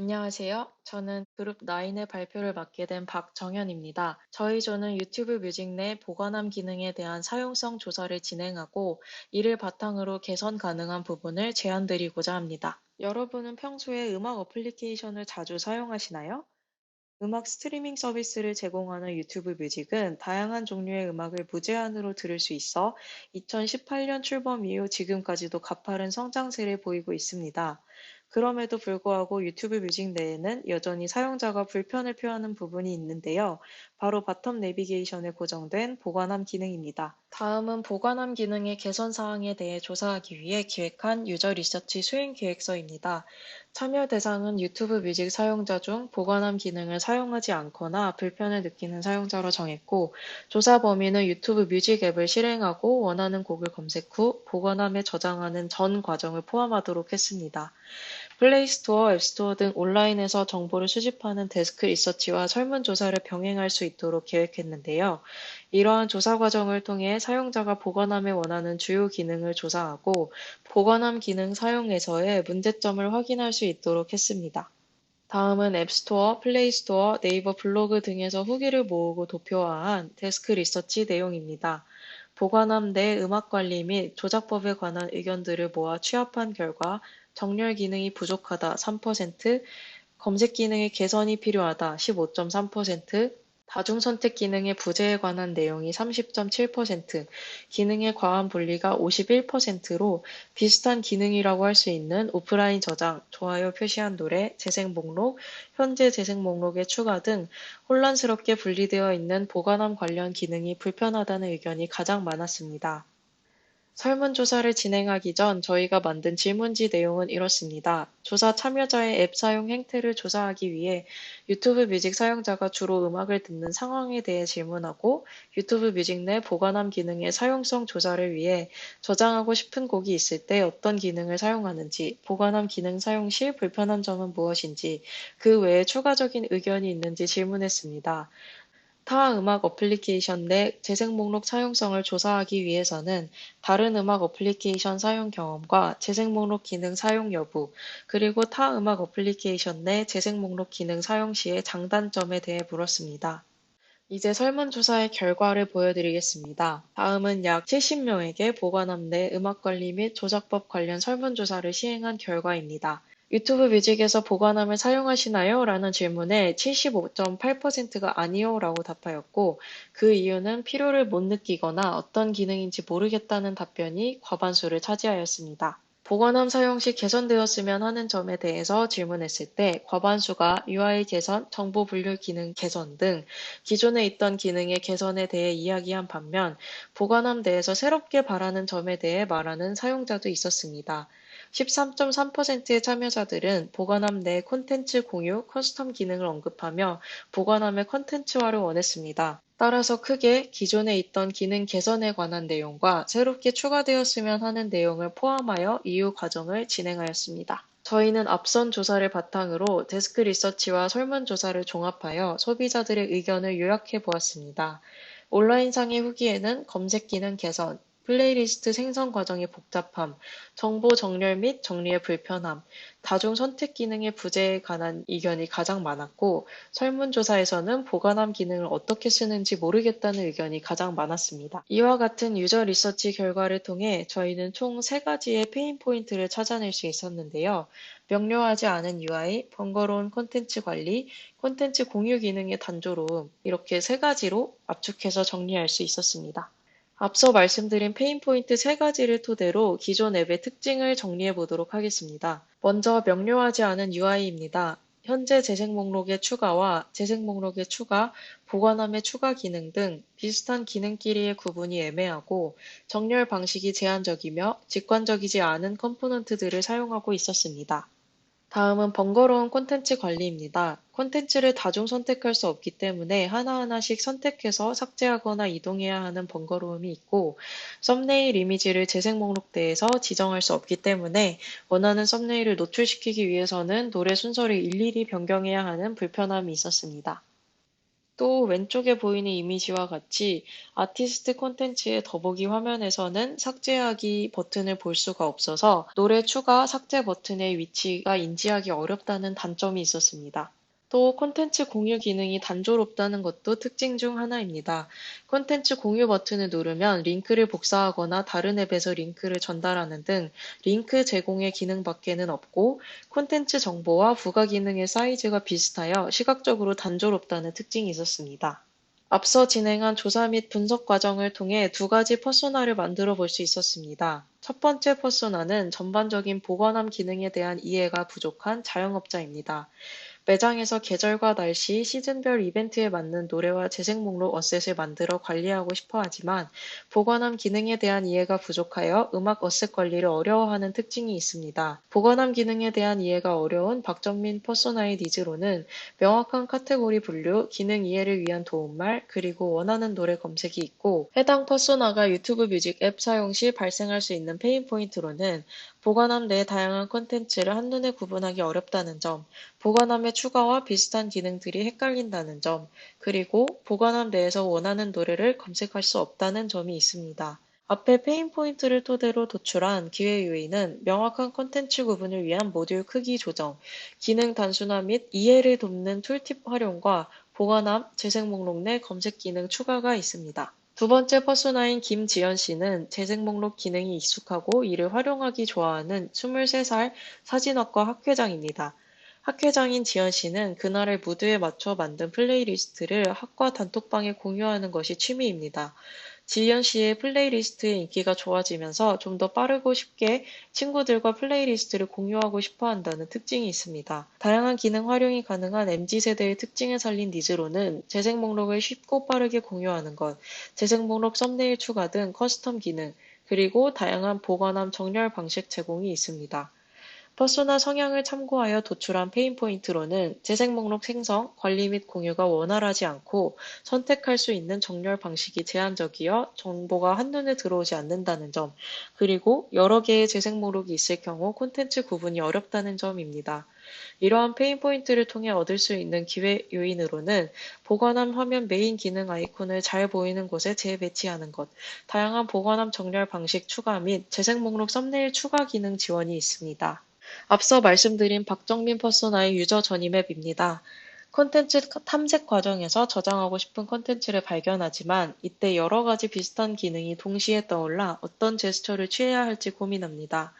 안녕하세요. 저는 그룹 나인의 발표를 맡게 된 박정현입니다. 저희 조는 유튜브 뮤직 내 보관함 기능에 대한 사용성 조사를 진행하고 이를 바탕으로 개선 가능한 부분을 제안드리고자 합니다. 여러분은 평소에 음악 어플리케이션을 자주 사용하시나요? 음악 스트리밍 서비스를 제공하는 유튜브 뮤직은 다양한 종류의 음악을 무제한으로 들을 수 있어 2018년 출범 이후 지금까지도 가파른 성장세를 보이고 있습니다. 그럼에도 불구하고 유튜브 뮤직 내에는 여전히 사용자가 불편을 표하는 부분이 있는데요. 바로 바텀 내비게이션에 고정된 보관함 기능입니다. 다음은 보관함 기능의 개선 사항에 대해 조사하기 위해 기획한 유저 리서치 수행 계획서입니다. 참여 대상은 유튜브 뮤직 사용자 중 보관함 기능을 사용하지 않거나 불편을 느끼는 사용자로 정했고, 조사 범위는 유튜브 뮤직 앱을 실행하고 원하는 곡을 검색 후 보관함에 저장하는 전 과정을 포함하도록 했습니다. 플레이스토어, 앱스토어 등 온라인에서 정보를 수집하는 데스크 리서치와 설문조사를 병행할 수 있도록 계획했는데요. 이러한 조사 과정을 통해 사용자가 보관함에 원하는 주요 기능을 조사하고 보관함 기능 사용에서의 문제점을 확인할 수 있도록 했습니다. 다음은 앱스토어, 플레이스토어, 네이버 블로그 등에서 후기를 모으고 도표화한 데스크 리서치 내용입니다. 보관함 내 음악 관리 및 조작법에 관한 의견들을 모아 취합한 결과 정렬 기능이 부족하다 3%, 검색 기능의 개선이 필요하다 15.3%, 다중 선택 기능의 부재에 관한 내용이 30.7%, 기능의 과한 분리가 51%로 비슷한 기능이라고 할 수 있는 오프라인 저장, 좋아요 표시한 노래, 재생 목록, 현재 재생 목록의 추가 등 혼란스럽게 분리되어 있는 보관함 관련 기능이 불편하다는 의견이 가장 많았습니다. 설문조사를 진행하기 전 저희가 만든 질문지 내용은 이렇습니다. 조사 참여자의 앱 사용 행태를 조사하기 위해 유튜브 뮤직 사용자가 주로 음악을 듣는 상황에 대해 질문하고 유튜브 뮤직 내 보관함 기능의 사용성 조사를 위해 저장하고 싶은 곡이 있을 때 어떤 기능을 사용하는지, 보관함 기능 사용 시 불편한 점은 무엇인지, 그 외에 추가적인 의견이 있는지 질문했습니다. 타 음악 어플리케이션 내 재생 목록 사용성을 조사하기 위해서는 다른 음악 어플리케이션 사용 경험과 재생 목록 기능 사용 여부, 그리고 타 음악 어플리케이션 내 재생 목록 기능 사용 시의 장단점에 대해 물었습니다. 이제 설문조사의 결과를 보여드리겠습니다. 다음은 약 70명에게 보관함 내 음악 관리 및 조작법 관련 설문조사를 시행한 결과입니다. 유튜브 뮤직에서 보관함을 사용하시나요? 라는 질문에 75.8%가 아니요 라고 답하였고, 그 이유는 필요를 못 느끼거나 어떤 기능인지 모르겠다는 답변이 과반수를 차지하였습니다. 보관함 사용 시 개선되었으면 하는 점에 대해서 질문했을 때 과반수가 UI 개선, 정보 분류 기능 개선 등 기존에 있던 기능의 개선에 대해 이야기한 반면 보관함 내에서 새롭게 바라는 점에 대해 말하는 사용자도 있었습니다. 13.3%의 참여자들은 보관함 내 콘텐츠 공유, 커스텀 기능을 언급하며 보관함의 콘텐츠화를 원했습니다. 따라서 크게 기존에 있던 기능 개선에 관한 내용과 새롭게 추가되었으면 하는 내용을 포함하여 이유 과정을 진행하였습니다. 저희는 앞선 조사를 바탕으로 데스크 리서치와 설문조사를 종합하여 소비자들의 의견을 요약해 보았습니다. 온라인상의 후기에는 검색 기능 개선, 플레이리스트 생성 과정의 복잡함, 정보 정렬 및 정리의 불편함, 다중 선택 기능의 부재에 관한 의견이 가장 많았고, 설문조사에서는 보관함 기능을 어떻게 쓰는지 모르겠다는 의견이 가장 많았습니다. 이와 같은 유저 리서치 결과를 통해 저희는 총 3가지의 페인 포인트를 찾아낼 수 있었는데요. 명료하지 않은 UI, 번거로운 콘텐츠 관리, 콘텐츠 공유 기능의 단조로움, 이렇게 3가지로 압축해서 정리할 수 있었습니다. 앞서 말씀드린 페인포인트 3가지를 토대로 기존 앱의 특징을 정리해 보도록 하겠습니다. 먼저 명료하지 않은 UI입니다. 현재 재생 목록의 추가와 재생 목록의 추가, 보관함의 추가 기능 등 비슷한 기능끼리의 구분이 애매하고 정렬 방식이 제한적이며 직관적이지 않은 컴포넌트들을 사용하고 있었습니다. 다음은 번거로운 콘텐츠 관리입니다. 콘텐츠를 다중 선택할 수 없기 때문에 하나하나씩 선택해서 삭제하거나 이동해야 하는 번거로움이 있고, 썸네일 이미지를 재생 목록대에서 지정할 수 없기 때문에 원하는 썸네일을 노출시키기 위해서는 노래 순서를 일일이 변경해야 하는 불편함이 있었습니다. 또 왼쪽에 보이는 이미지와 같이 아티스트 콘텐츠의 더보기 화면에서는 삭제하기 버튼을 볼 수가 없어서 노래 추가, 삭제 버튼의 위치가 인지하기 어렵다는 단점이 있었습니다. 또 콘텐츠 공유 기능이 단조롭다는 것도 특징 중 하나입니다. 콘텐츠 공유 버튼을 누르면 링크를 복사하거나 다른 앱에서 링크를 전달하는 등 링크 제공의 기능밖에는 없고 콘텐츠 정보와 부가 기능의 사이즈가 비슷하여 시각적으로 단조롭다는 특징이 있었습니다. 앞서 진행한 조사 및 분석 과정을 통해 두 가지 퍼소나를 만들어 볼 수 있었습니다. 첫 번째 퍼소나는 전반적인 보관함 기능에 대한 이해가 부족한 자영업자입니다. 매장에서 계절과 날씨, 시즌별 이벤트에 맞는 노래와 재생 목록 어셋을 만들어 관리하고 싶어 하지만 보관함 기능에 대한 이해가 부족하여 음악 어셋 관리를 어려워하는 특징이 있습니다. 보관함 기능에 대한 이해가 어려운 박정민 퍼소나의 니즈로는 명확한 카테고리 분류, 기능 이해를 위한 도움말, 그리고 원하는 노래 검색이 있고 해당 퍼소나가 유튜브 뮤직 앱 사용 시 발생할 수 있는 페인 포인트로는 보관함 내 다양한 콘텐츠를 한눈에 구분하기 어렵다는 점, 보관함의 추가와 비슷한 기능들이 헷갈린다는 점, 그리고 보관함 내에서 원하는 노래를 검색할 수 없다는 점이 있습니다. 앞에 페인 포인트를 토대로 도출한 기회 요인은 명확한 콘텐츠 구분을 위한 모듈 크기 조정, 기능 단순화 및 이해를 돕는 툴팁 활용과 보관함, 재생 목록 내 검색 기능 추가가 있습니다. 두 번째 퍼소나인 김지연 씨는 재생 목록 기능이 익숙하고 이를 활용하기 좋아하는 23살 사진학과 학회장입니다. 학회장인 지연 씨는 그날의 무드에 맞춰 만든 플레이리스트를 학과 단톡방에 공유하는 것이 취미입니다. 지연 씨의 플레이리스트의 인기가 좋아지면서 좀 더 빠르고 쉽게 친구들과 플레이리스트를 공유하고 싶어 한다는 특징이 있습니다. 다양한 기능 활용이 가능한 MZ세대의 특징을 살린 니즈로는 재생 목록을 쉽고 빠르게 공유하는 것, 재생 목록 썸네일 추가 등 커스텀 기능, 그리고 다양한 보관함 정렬 방식 제공이 있습니다. 퍼소나 성향을 참고하여 도출한 페인 포인트로는 재생 목록 생성, 관리 및 공유가 원활하지 않고 선택할 수 있는 정렬 방식이 제한적이어 정보가 한눈에 들어오지 않는다는 점, 그리고 여러 개의 재생 목록이 있을 경우 콘텐츠 구분이 어렵다는 점입니다. 이러한 페인 포인트를 통해 얻을 수 있는 기회 요인으로는 보관함 화면 메인 기능 아이콘을 잘 보이는 곳에 재배치하는 것, 다양한 보관함 정렬 방식 추가 및 재생 목록 썸네일 추가 기능 지원이 있습니다. 앞서 말씀드린 박정민 퍼소나의 유저 전이 맵입니다. 콘텐츠 탐색 과정에서 저장하고 싶은 콘텐츠를 발견하지만 이때 여러 가지 비슷한 기능이 동시에 떠올라 어떤 제스처를 취해야 할지 고민합니다.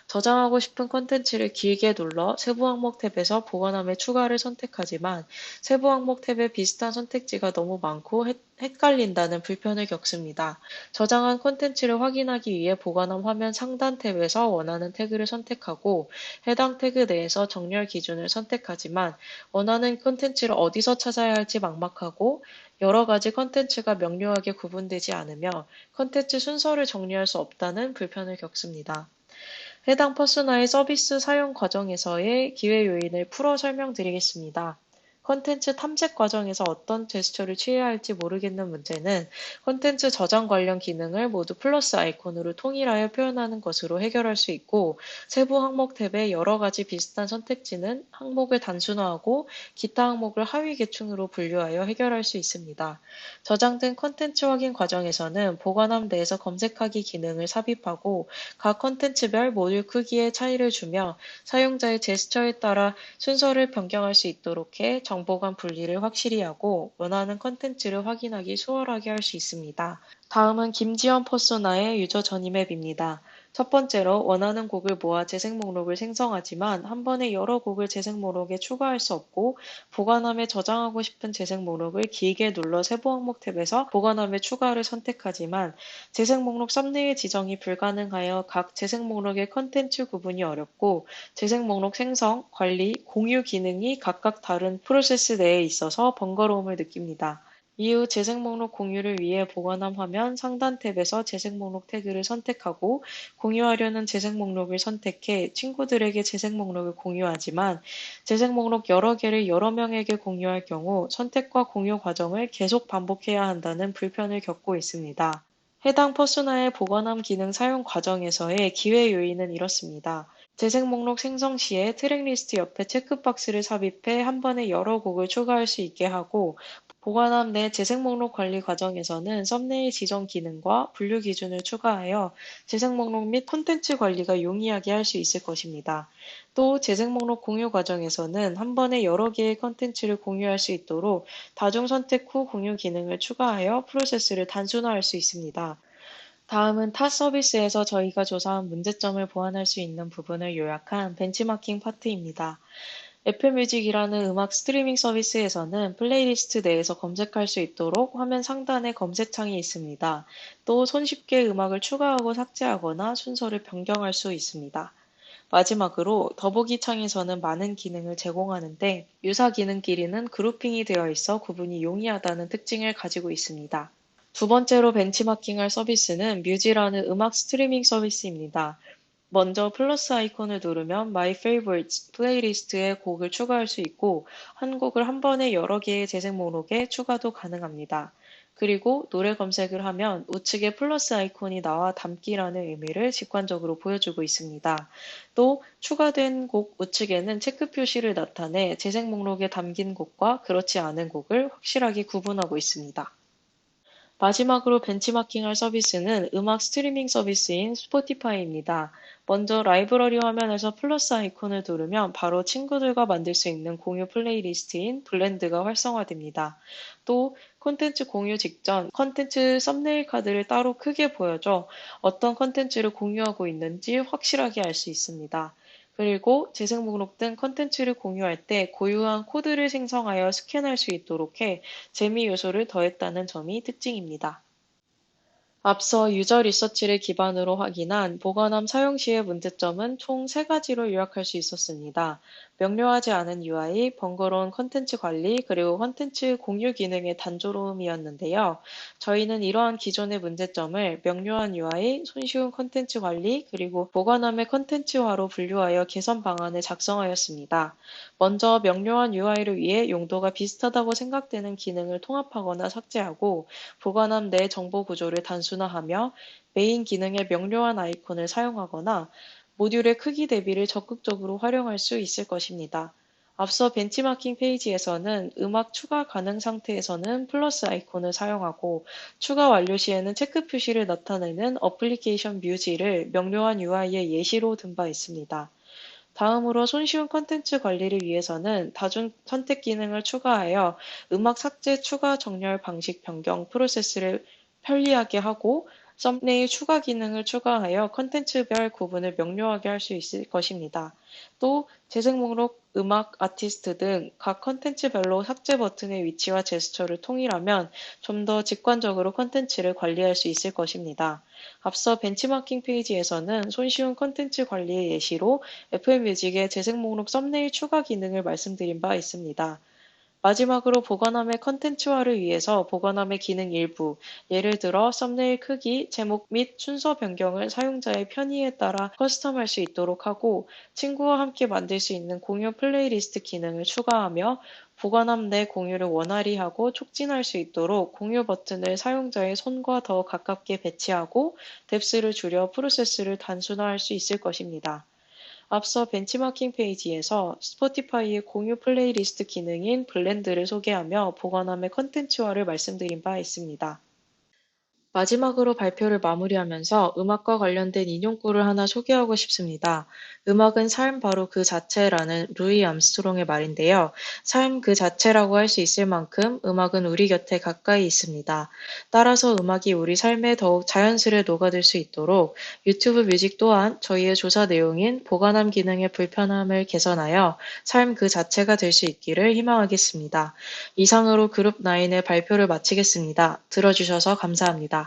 저장하고 싶은 콘텐츠를 길게 눌러 세부 항목 탭에서 보관함에 추가를 선택하지만 세부 항목 탭에 비슷한 선택지가 너무 많고 헷갈린다는 불편을 겪습니다. 저장한 콘텐츠를 확인하기 위해 보관함 화면 상단 탭에서 원하는 태그를 선택하고 해당 태그 내에서 정렬 기준을 선택하지만 원하는 콘텐츠를 어디서 찾아야 할지 막막하고 여러 가지 콘텐츠가 명료하게 구분되지 않으며 콘텐츠 순서를 정리할 수 없다는 불편을 겪습니다. 해당 퍼스나의 서비스 사용 과정에서의 기회 요인을 풀어 설명드리겠습니다. 콘텐츠 탐색 과정에서 어떤 제스처를 취해야 할지 모르겠는 문제는 콘텐츠 저장 관련 기능을 모두 플러스 아이콘으로 통일하여 표현하는 것으로 해결할 수 있고, 세부 항목 탭의 여러 가지 비슷한 선택지는 항목을 단순화하고 기타 항목을 하위 계층으로 분류하여 해결할 수 있습니다. 저장된 콘텐츠 확인 과정에서는 보관함 내에서 검색하기 기능을 삽입하고 각 콘텐츠별 모듈 크기의 차이를 주며 사용자의 제스처에 따라 순서를 변경할 수 있도록 해 정보 간 분리를 확실히 하고 원하는 콘텐츠를 확인하기 수월하게 할 수 있습니다. 다음은 김지연 퍼소나의 유저 전이 맵입니다. 첫 번째로 원하는 곡을 모아 재생 목록을 생성하지만 한 번에 여러 곡을 재생 목록에 추가할 수 없고 보관함에 저장하고 싶은 재생 목록을 길게 눌러 세부 항목 탭에서 보관함에 추가를 선택하지만 재생 목록 썸네일 지정이 불가능하여 각 재생 목록의 컨텐츠 구분이 어렵고 재생 목록 생성, 관리, 공유 기능이 각각 다른 프로세스 내에 있어서 번거로움을 느낍니다. 이후 재생 목록 공유를 위해 보관함 화면 상단 탭에서 재생 목록 태그를 선택하고 공유하려는 재생 목록을 선택해 친구들에게 재생 목록을 공유하지만 재생 목록 여러 개를 여러 명에게 공유할 경우 선택과 공유 과정을 계속 반복해야 한다는 불편을 겪고 있습니다. 해당 퍼소나의 보관함 기능 사용 과정에서의 기회 요인은 이렇습니다. 재생 목록 생성 시에 트랙리스트 옆에 체크박스를 삽입해 한 번에 여러 곡을 추가할 수 있게 하고 보관함 내 재생 목록 관리 과정에서는 썸네일 지정 기능과 분류 기준을 추가하여 재생 목록 및 콘텐츠 관리가 용이하게 할 수 있을 것입니다. 또 재생 목록 공유 과정에서는 한 번에 여러 개의 콘텐츠를 공유할 수 있도록 다중 선택 후 공유 기능을 추가하여 프로세스를 단순화할 수 있습니다. 다음은 타 서비스에서 저희가 조사한 문제점을 보완할 수 있는 부분을 요약한 벤치마킹 파트입니다. 애플뮤직이라는 음악 스트리밍 서비스에서는 플레이리스트 내에서 검색할 수 있도록 화면 상단에 검색창이 있습니다. 또 손쉽게 음악을 추가하고 삭제하거나 순서를 변경할 수 있습니다. 마지막으로 더보기 창에서는 많은 기능을 제공하는데 유사 기능끼리는 그룹핑이 되어 있어 구분이 용이하다는 특징을 가지고 있습니다. 두 번째로 벤치마킹할 서비스는 뮤지라는 음악 스트리밍 서비스입니다. 먼저 플러스 아이콘을 누르면 My Favorites 플레이리스트에 곡을 추가할 수 있고 한 곡을 한 번에 여러 개의 재생 목록에 추가도 가능합니다. 그리고 노래 검색을 하면 우측에 플러스 아이콘이 나와 담기라는 의미를 직관적으로 보여주고 있습니다. 또 추가된 곡 우측에는 체크 표시를 나타내 재생 목록에 담긴 곡과 그렇지 않은 곡을 확실하게 구분하고 있습니다. 마지막으로 벤치마킹할 서비스는 음악 스트리밍 서비스인 스포티파이입니다. 먼저 라이브러리 화면에서 플러스 아이콘을 누르면 바로 친구들과 만들 수 있는 공유 플레이리스트인 블렌드가 활성화됩니다. 또 콘텐츠 공유 직전 콘텐츠 썸네일 카드를 따로 크게 보여줘 어떤 콘텐츠를 공유하고 있는지 확실하게 알 수 있습니다. 그리고 재생 목록 등 콘텐츠를 공유할 때 고유한 코드를 생성하여 스캔할 수 있도록 해 재미 요소를 더했다는 점이 특징입니다. 앞서 유저 리서치를 기반으로 확인한 보관함 사용 시의 문제점은 총 세가지로 요약할 수 있었습니다. 명료하지 않은 UI, 번거로운 컨텐츠 관리, 그리고 컨텐츠 공유 기능의 단조로움이었는데요. 저희는 이러한 기존의 문제점을 명료한 UI, 손쉬운 컨텐츠 관리, 그리고 보관함의 컨텐츠화로 분류하여 개선 방안을 작성하였습니다. 먼저 명료한 UI를 위해 용도가 비슷하다고 생각되는 기능을 통합하거나 삭제하고 보관함 내 정보 구조를 단순화하며 메인 기능의 명료한 아이콘을 사용하거나 모듈의 크기 대비를 적극적으로 활용할 수 있을 것입니다. 앞서 벤치마킹 페이지에서는 음악 추가 가능 상태에서는 플러스 아이콘을 사용하고 추가 완료 시에는 체크 표시를 나타내는 어플리케이션 뮤지를 명료한 UI의 예시로 든 바 있습니다. 다음으로 손쉬운 콘텐츠 관리를 위해서는 다중 선택 기능을 추가하여 음악 삭제 추가 정렬 방식 변경 프로세스를 편리하게 하고 썸네일 추가 기능을 추가하여 콘텐츠별 구분을 명료하게 할 수 있을 것입니다. 또 재생 목록, 음악, 아티스트 등 각 콘텐츠별로 삭제 버튼의 위치와 제스처를 통일하면 좀 더 직관적으로 콘텐츠를 관리할 수 있을 것입니다. 앞서 벤치마킹 페이지에서는 손쉬운 콘텐츠 관리의 예시로 애플뮤직의 재생 목록 썸네일 추가 기능을 말씀드린 바 있습니다. 마지막으로 보관함의 컨텐츠화를 위해서 보관함의 기능 일부, 예를 들어 썸네일 크기, 제목 및 순서 변경을 사용자의 편의에 따라 커스텀할 수 있도록 하고 친구와 함께 만들 수 있는 공유 플레이리스트 기능을 추가하며 보관함 내 공유를 원활히 하고 촉진할 수 있도록 공유 버튼을 사용자의 손과 더 가깝게 배치하고 뎁스를 줄여 프로세스를 단순화할 수 있을 것입니다. 앞서 벤치마킹 페이지에서 스포티파이의 공유 플레이리스트 기능인 블렌드를 소개하며 보관함의 컨텐츠화를 말씀드린 바 있습니다. 마지막으로 발표를 마무리하면서 음악과 관련된 인용구를 하나 소개하고 싶습니다. 음악은 삶 바로 그 자체라는 루이 암스트롱의 말인데요. 삶 그 자체라고 할 수 있을 만큼 음악은 우리 곁에 가까이 있습니다. 따라서 음악이 우리 삶에 더욱 자연스레 녹아들 수 있도록 유튜브 뮤직 또한 저희의 조사 내용인 보관함 기능의 불편함을 개선하여 삶 그 자체가 될 수 있기를 희망하겠습니다. 이상으로 그룹9의 발표를 마치겠습니다. 들어주셔서 감사합니다.